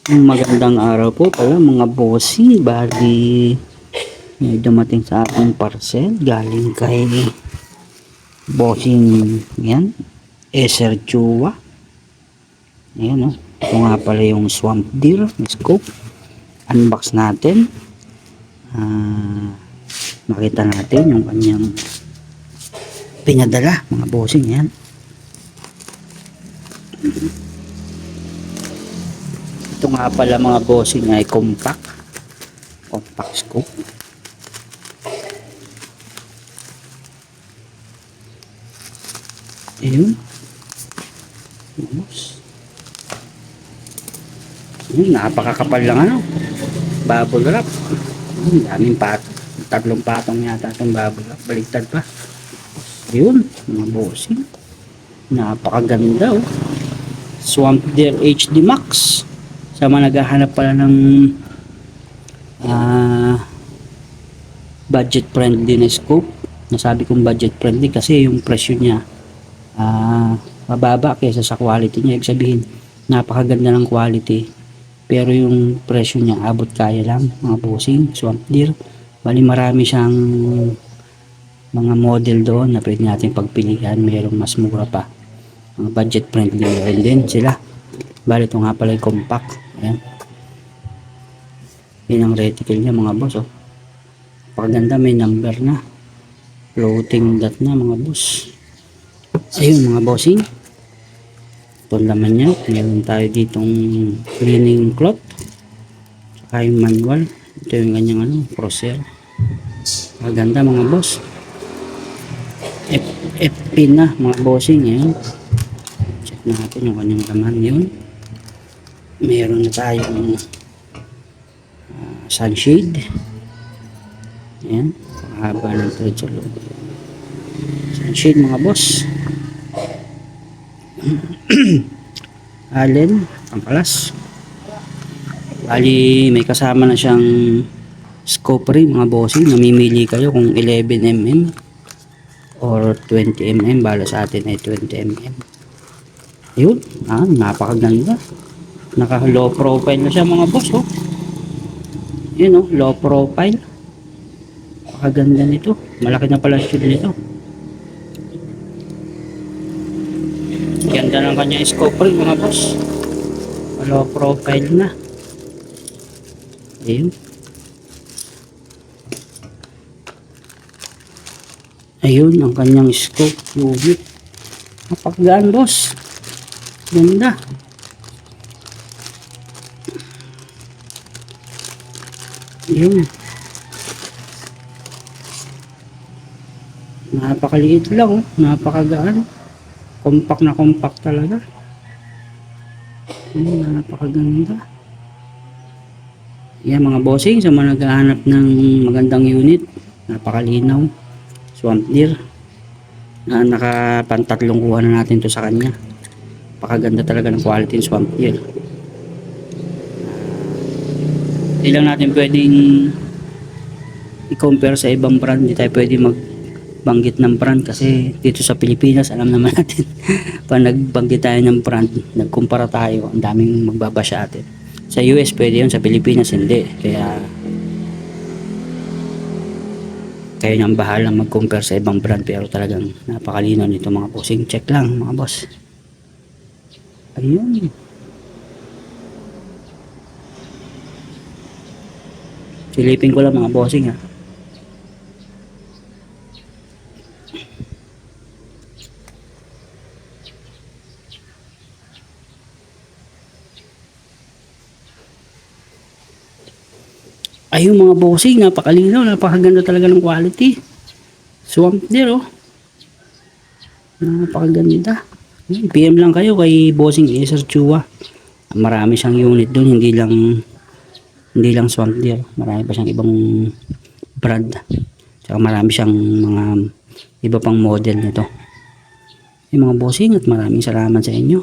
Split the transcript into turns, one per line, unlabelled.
Magandang araw po pala mga bossing. Bali, may dumating sa ating parcel galing kay bossing yan, Eser Chua. Ayan o. Ito nga pala yung swamp deer scope. Unbox natin. Makita natin yung kanyang pinadala mga bossing yan. Ito nga pala mga bossing ay compact scope. Ayun. Napakakapal lang ano. Bubble wrap. Daming tatlong patong yata itong bubble wrap. Baliktad pa. Ayun, mga bossing. Napakaganda oh. Swamp Deer HD Max. Sa mga naghahanap pala ng budget friendly na scope. Nasabi kong budget friendly kasi yung presyo niya mababa kaysa sa quality niya. Ibig sabihin napakaganda ng quality pero yung presyo niya abot kaya lang mga bossing. Swamp Deer, bali marami siyang mga model doon na pwede natin pagpilian. Mayroong mas mura pa, mga budget friendly rin din sila. Bali ito nga pala yung compact. Ayan, yun ang reticle niya mga boss oh. Paganda, may number na, floating dot na mga boss. Ayun mga bossing, ito laman niya. Meron tayo ditong cleaning cloth saka yung manual. Ito yung kanyang crosshair. Maganda mga boss. FP na mga bossing. Ayan, check natin yung kanyang laman. Yun, meron na tayong sunshade. Ayan, haba ng thread sa loob. Sunshade mga boss. Allen pangkalas. Bali may kasama na siyang scope rin mga bossing. Namimili kayo kung 11mm or 20mm. Bala sa atin ay 20mm. Yun, napakaganda. Naka low profile na siya mga boss oh. Yun oh, low profile. Napakaganda nito. Malaki na pala shoot nito. Ganda ng kanya scope rin mga boss. Low profile na. Ayun. Ayun ang kanyang scope unit. Napakagaan boss. Ganda. Ayun. Napakaliit lang oh. Napakagaan. Compact na compact talaga. Ayun, napakaganda. Yan mga bossing, sa mga naghahanap ng magandang unit, napakalinaw. Swamp Deer. Nakapantatlong kuha na natin to sa kanya. Napakaganda talaga ng quality ng Swamp Deer. Hindi lang natin pwedeng i-compare sa ibang brand. Hindi tayo pwede magbanggit ng brand kasi dito sa Pilipinas alam naman natin pag nagbanggit tayo ng brand, nagkumpara tayo, ang daming magbabasya atin. Sa US pwede yun, sa Pilipinas hindi. Kaya kayo nang bahala mag-compare sa ibang brand, pero talagang napakalinaw nito mga bossing. Check lang mga boss. Ayun. Silipin ko lang mga bossing ha. Ayun mga bossing, napakalinaw, napakaganda talaga ng quality. Swamp Deer oh. Napakaganda. PM lang kayo kay bossing Eser Chua. Marami siyang unit doon, hindi lang Swamp Deer. Marami pa siyang ibang brand. Tsaka marami siyang mga iba pang model nito. Yung mga bossing, at maraming salamat sa inyo.